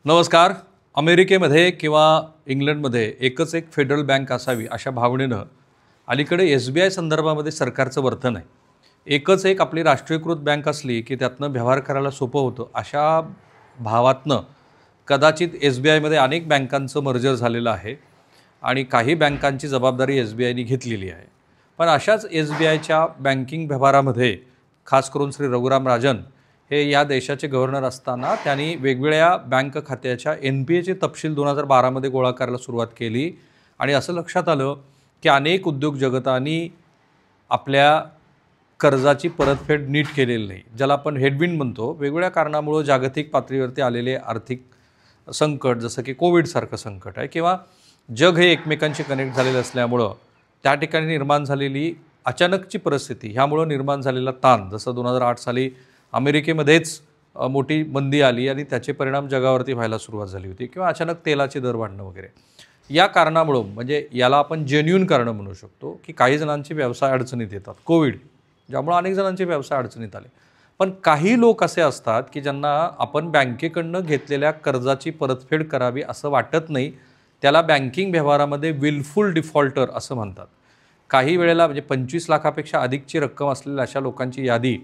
नमस्कार. अमेरिकेमध्ये किंवा इंग्लंडमध्ये एकच एक फेडरल बँक असावी अशा भावनेनं अलीकडे SBI संदर्भामध्ये सरकारचं वर्तन आहे. एकच एक आपली राष्ट्रीयकृत बँक असली की त्यातनं व्यवहार करायला सोपं होतं अशा भावातनं कदाचित SBIमध्ये अनेक बँकांचं मर्जर झालेलं आहे आणि काही बँकांची जबाबदारी SBIने घेतलेली आहे. पण अशाच SBIच्या बँकिंग व्यवहारामध्ये खास करून श्री रघुराम राजन हे या देशाचे गव्हर्नर असताना त्यांनी वेगवेगळ्या बँक खात्याच्या NPAचे तपशील 2012मध्ये गोळा करायला सुरुवात केली आणि असं लक्षात आलं की अनेक उद्योग जगतांनी आपल्या कर्जाची परतफेड नीट केलेली नाही, ज्याला आपण हेडविंड म्हणतो. वेगवेगळ्या कारणामुळे जागतिक पातळीवरती आलेले आर्थिक संकट जसं की कोविडसारखं संकट आहे किंवा जग हे एकमेकांशी कनेक्ट झालेलं असल्यामुळं त्या ठिकाणी निर्माण झालेली अचानकची परिस्थिती, ह्यामुळं निर्माण झालेला ताण, जसं 2008 साली अमेरिकेमध्येच मोठी मंदी आली आणि त्याचे परिणाम जगावरती व्हायला सुरुवात झाली होती किंवा अचानक तेलाचे दर वाढणं वगैरे, या कारणामुळं म्हणजे याला आपण जेन्युइन कारणं म्हणू शकतो की काही जणांचे व्यवसाय अडचणीत येतात. कोविड ज्यामुळे अनेक जणांचे व्यवसाय अडचणीत आले. पण काही लोक असे असतात की ज्यांना आपण बँकेकडनं घेतलेल्या कर्जाची परतफेड करावी असं वाटत नाही. त्याला बँकिंग व्यवहारामध्ये विलफुल डिफॉल्टर असं म्हणतात. काही वेळेला म्हणजे 25 लाखापेक्षा अधिकची रक्कम असलेल्या अशा लोकांची यादी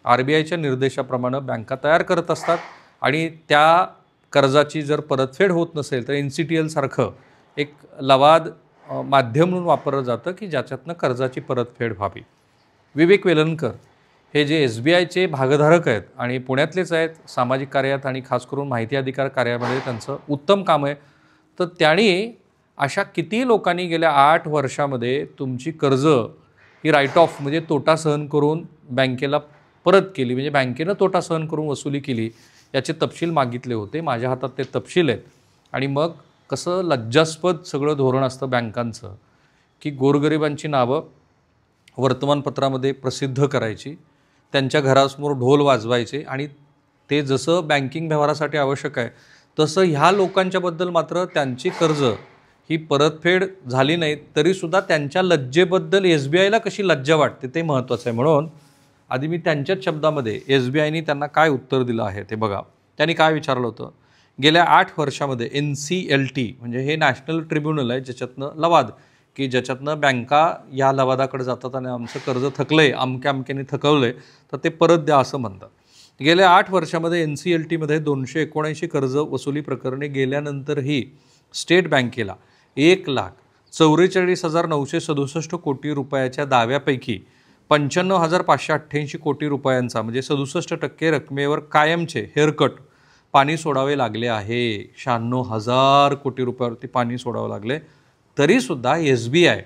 RBIच्या निर्देशाप्रमाणे बँका तयार करत असतात आणि त्या कर्जाची जर परतफेड होत नसेल तर NCTL सारखं एक लवाद माध्यम म्हणून वापरलं जातं की ज्याच्यातनं कर्जाची परतफेड व्हावी. विवेक वेलणकर हे जे SBIचे भागधारक आहेत आणि पुण्यातलेच आहेत, सामाजिक कार्यात आणि खास करून माहिती अधिकार कार्यामध्ये त्यांचं उत्तम काम आहे. तर त्यांनी अशा किती लोकांनी गेल्या 8 वर्षामध्ये तुमची कर्ज ही राईट ऑफ म्हणजे तोटा सहन करून बँकेला परत केली, म्हणजे बँकेनं तोटा सहन करून वसुली केली, याचे तपशील मागितले होते. माझ्या हातात ते तपशील आहेत. आणि मग कसं लज्जास्पद सगळं धोरण असतं बँकांचं की गोरगरिबांची नावं वर्तमानपत्रामध्ये प्रसिद्ध करायची, त्यांच्या घरासमोर ढोल वाजवायचे आणि ते जसं बँकिंग व्यवहारासाठी आवश्यक आहे तसं ह्या लोकांच्याबद्दल मात्र त्यांची कर्ज ही परतफेड झाली नाही तरीसुद्धा त्यांच्या लज्जेबद्दल SBIला कशी लज्जा वाटते ते महत्त्वाचं आहे. म्हणून आधी मी त्यांच्याच शब्दामध्ये SBIने त्यांना काय उत्तर दिलं आहे ते बघा. त्यांनी काय विचारलं होतं, गेल्या 8 वर्षामध्ये NCLT म्हणजे हे नॅशनल ट्रिब्युनल आहे ज्याच्यातनं लवाद की ज्याच्यातनं बँका या लवादाकडे जातात आणि आमचं कर्ज थकलं आहे, अमक्या अमक्याने थकवलं आहे तर ते परत द्या असं म्हणतात. गेल्या 8 वर्षामध्ये NCLTमध्ये 279 कर्ज वसुली प्रकरणे गेल्यानंतरही स्टेट बँकेला 1,44,967 कोटी रुपयाच्या दाव्यापैकी 95,588 कोटी रुपयांचा म्हणजे 67% रकमेवर कायमचे हेअरकट पाणी सोडावे लागले आहे. 96,000 कोटी रुपयावरती पाणी सोडावं लागले तरीसुद्धा SBI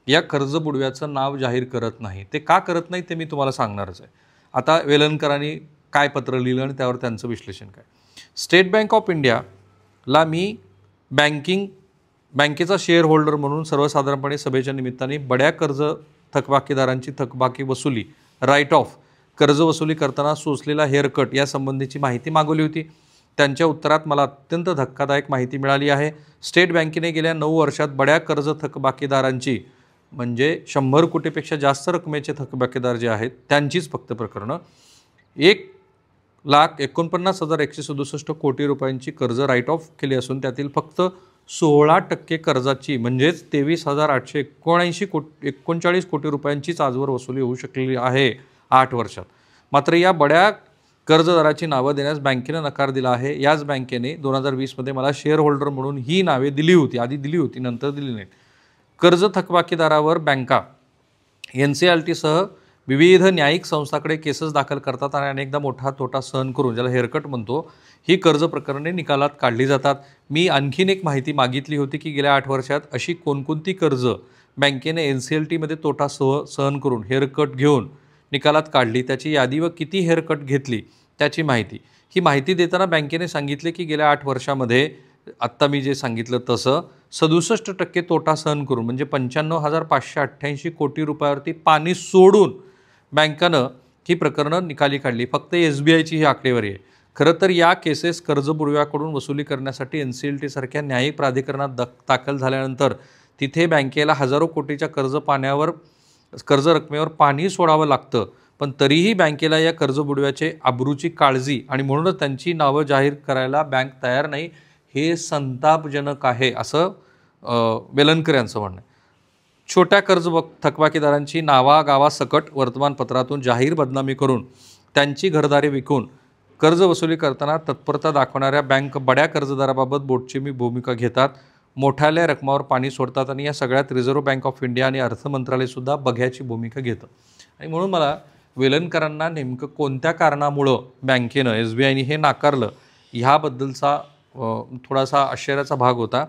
या कर्जबुडव्याचं नाव जाहीर करत नाही. ते का करत नाही ते मी तुम्हाला सांगणारच आहे. आता वेलणकरांनी काय पत्र लिहिलं आणि त्यावर त्यांचं विश्लेषण काय. स्टेट बँक ऑफ इंडियाला मी बँकेचा शेअर होल्डर म्हणून सर्वसाधारणपणे सभेच्या निमित्ताने बड्या कर्ज थकबाकीदारांची थकबाकी वसुली राईट ऑफ कर्ज वसुली करताना सोसलेला हेअरकट यासंबंधीची माहिती मागवली होती. त्यांच्या उत्तरात मला अत्यंत धक्कादायक माहिती मिळाली आहे. स्टेट बँकेने गेल्या 9 वर्षात बड्या कर्ज थकबाकीदारांची म्हणजे 100 कोटीपेक्षा जास्त रकमेचे थकबाकीदार जे आहेत त्यांचीच फक्त प्रकरणं 1,49,167 कोटी रुपयांची कर्ज राईट ऑफ केली असून त्यातील फक्त 16% कर्जाची म्हणजेच 23,839 कोटी रुपयांचीच आजवर वसुली होऊ शकलेली आहे 8 वर्षात. मात्र या बड्या कर्जदाराची नावं देण्यास बँकेनं नकार दिला आहे. याच बँकेने 2020मध्ये मला शेअर होल्डर म्हणून ही नावे दिली होती, आधी दिली होती नंतर दिली नाहीत. कर्ज थकबाकीदारावर बँका NCLTसह विविध न्यायिक संस्थांकडे केसेस दाखल करतात आणि अनेकदा मोठा तोटा सहन करून, ज्याला हेअरकट म्हणतो, ही कर्ज प्रकरणे निकालात काढली जातात. मी आणखीन एक माहिती मागितली होती की गेल्या 8 वर्षात अशी कोणकोणती कर्ज बँकेने NCLTमध्ये तोटा सहन करून हेअरकट घेऊन निकालात काढली, त्याची यादी व किती हेअरकट घेतली त्याची माहिती. ही माहिती देताना बँकेने सांगितले की गेल्या 8 वर्षामध्ये आत्ता मी जे सांगितलं तसं 67% तोटा सहन करून म्हणजे 95,588 कोटी रुपयावरती पाणी सोडून बँकेनं ही प्रकरणं निकाली काढली. फक्त SBIची ही आकडेवारी आहे. खरं तर या केसेस कर्जबुडव्याकडून वसुली करण्यासाठी NCLT सारख्या न्यायिक प्राधिकरणात दाखल झाल्यानंतर तिथे बँकेला हजारो कोटीच्या कर्ज रकमेवर पाणी सोडावं लागतं. पण तरीही बँकेला या कर्जबुडव्याचे अब्रूची काळजी आणि म्हणूनच त्यांची नावं जाहीर करायला बँक तयार नाही, हे संतापजनक आहे असं वेलणकर यांचं म्हणणं आहे. छोट्या थकबाकीदारांची नावागावासकट वर्तमानपत्रातून जाहीर बदनामी करून त्यांची घरदारे विकून कर्ज वसुली करताना तत्परता दाखवणाऱ्या बँक बड्या कर्जदाराबाबत बोटचीमी भूमिका घेतात, मोठ्याल्या रकमावर पाणी सोडतात आणि या सगळ्यात रिझर्व्ह बँक ऑफ इंडिया आणि अर्थ मंत्रालयसुद्धा बघ्याची भूमिका घेतं. आणि म्हणून मला वेलणकरांना नेमकं कोणत्या कारणामुळं बँकेनं SBIने हे नाकारलं ह्याबद्दलचा थोडासा आश्चर्याचा भाग होता.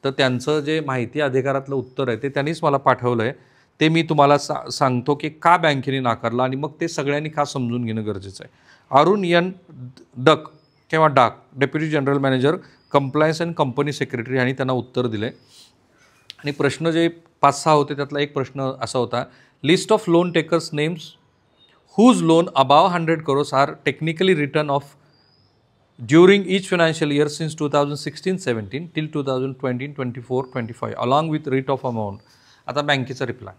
तर त्यांचं जे माहिती अधिकारातलं उत्तर आहे ते त्यांनीच मला पाठवलं आहे, ते मी तुम्हाला सांगतो की का बँकेने नाकारलं आणि मग ते सगळ्यांनी का समजून घेणं गरजेचं आहे. अरुण एन डक किंवा डाक, deputy general manager compliance and company secretary, आणि त्यांना उत्तर दिलं आहे. आणि प्रश्न जे 5-6 होते त्यातला एक प्रश्न असा होता, list of loan takers names whose loan above 100 crores are technically written off during each financial year since 2016-17 till 2020-24-25 along with writ of amount. आता बँकेचा reply,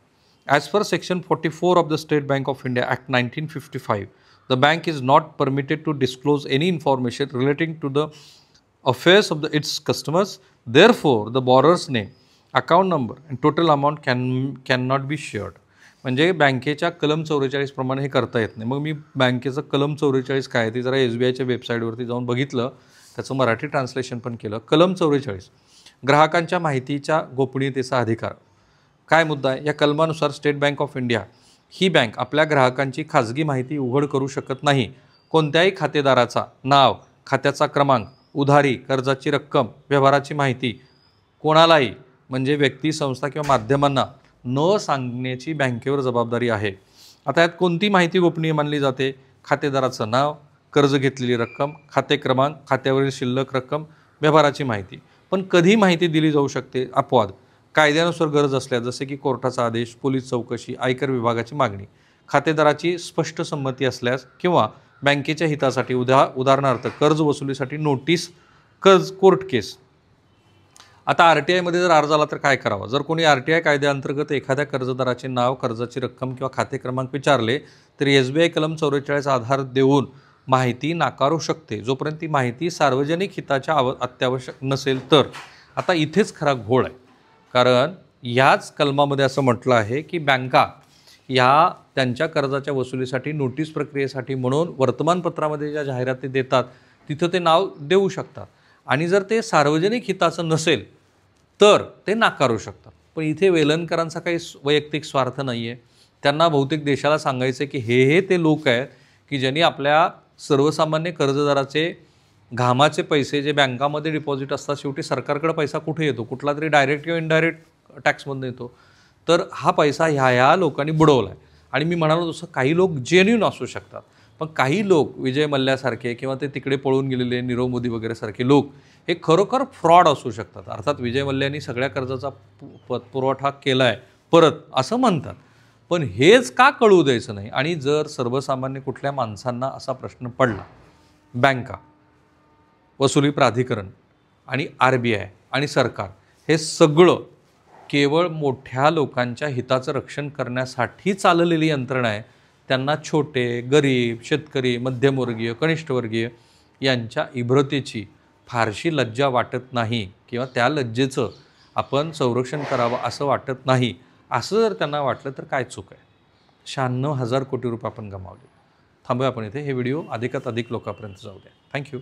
as per section 44 of the State Bank of India Act 1955, the bank is not permitted to disclose any information relating to the affairs of its customers. Therefore, the borrower's name, account number and total amount cannot be shared. म्हणजे बँकेच्या कलम 44 प्रमाणे हे करता येत नाही. मग मी बँकेचं कलम 44 काय ते जरा SBIच्या वेबसाईटवरती जाऊन बघितलं, त्याचं मराठी ट्रान्सलेशन पण केलं. कलम 44, ग्राहकांच्या माहितीच्या गोपनीयतेचा अधिकार. काय मुद्दा आहे? या कलमानुसार स्टेट बँक ऑफ इंडिया ही बँक आपल्या ग्राहकांची खाजगी माहिती उघड करू शकत नाही. कोणत्याही खातेदाराचा नाव, खात्याचा क्रमांक, उधारी, कर्जाची रक्कम, व्यवहाराची माहिती कोणालाही म्हणजे व्यक्ती, संस्था किंवा माध्यमांना न सांगण्याची बँकेवर जबाबदारी आहे. आता यात कोणती माहिती गोपनीय मानली जाते? खातेदाराचं नाव, कर्ज घेतलेली रक्कम, खाते क्रमांक, खात्यावरील शिल्लक रक्कम, व्यवहाराची माहिती. पण कधी माहिती दिली जाऊ शकते? अपवाद, कायद्यानुसार गरज असल्यास, जसे की कोर्टाचा आदेश, पोलीस चौकशी, आयकर विभागाची मागणी, खातेदाराची स्पष्ट संमती असल्यास किंवा बँकेच्या हितासाठी, उदाहरणार्थ कर्ज वसुलीसाठी नोटीस, कोर्ट केस. आता RTIमध्ये जर अर्ज आला तर काय करावं? जर कोणी RTI कायद्याअंतर्गत एखाद्या कर्जदाराचे नाव, कर्जाची रक्कम किंवा खाते क्रमांक विचारले तर SBI कलम 44 आधार देऊन माहिती नाकारू शकते, जोपर्यंत ती माहिती सार्वजनिक हिताच्या अत्यावश्यक नसेल तर. आता इथेच खरा घोळ आहे, कारण याच कलमामध्ये असं म्हटलं आहे की बँका या त्यांच्या कर्जाच्या वसुलीसाठी नोटीस प्रक्रियेसाठी म्हणून वर्तमानपत्रामध्ये ज्या जाहिराती देतात तिथं ते नाव देऊ शकतात, आणि जर ते सार्वजनिक हिताचं नसेल तर ते नाकारू शकतात. पण इथे वेलणकरांचा काही वैयक्तिक स्वार्थ नाही आहे. त्यांना बहुतेक देशाला सांगायचं की हे ते लोक आहेत की ज्यांनी आपल्या सर्वसामान्य कर्जदाराचे घामाचे पैसे जे बँकामध्ये डिपॉझिट असतात, शेवटी सरकारकडे पैसा कुठे येतो? कुठला तरी डायरेक्ट किंवा इनडायरेक्ट टॅक्समधून येतो. तर हा पैसा ह्या लोकांनी बुडवला आहे. आणि मी म्हणालो तसं काही लोक जेन्युइन असू शकतात, पण काही लोक विजय मल्ल्यासारखे किंवा ते तिकडे पळून गेलेले नीरव मोदी वगैरे सारखे लोक हे खरोखर फ्रॉड असू शकतात. अर्थात विजय मल्ल्यांनी सगळ्या कर्जाचा पुरवठा केला आहे परत असं म्हणतात, पण हेच का कळू द्यायचं नाही? आणि जर सर्वसामान्य कुठल्या माणसांना असा प्रश्न पडला, बँका, वसुली प्राधिकरण आणि RBI आणि सरकार हे सगळं केवळ मोठ्या लोकांच्या हिताचं रक्षण करण्यासाठी चाललेली यंत्रणा आहे, त्यांना छोटे, गरीब, शेतकरी, मध्यमवर्गीय, कनिष्ठवर्गीय यांच्या इब्रतेची फारशी लज्जा वाटत नाही किंवा त्या लज्जेचं आपण संरक्षण करावं असं वाटत नाही. असं जर त्यांना वाटलं तर काय चूक आहे? 96,000 कोटी रुपये आपण गमावले. थांबूया आपण इथे. हे व्हिडिओ अधिकात अधिक लोकांपर्यंत जाऊ द्या. थँक्यू.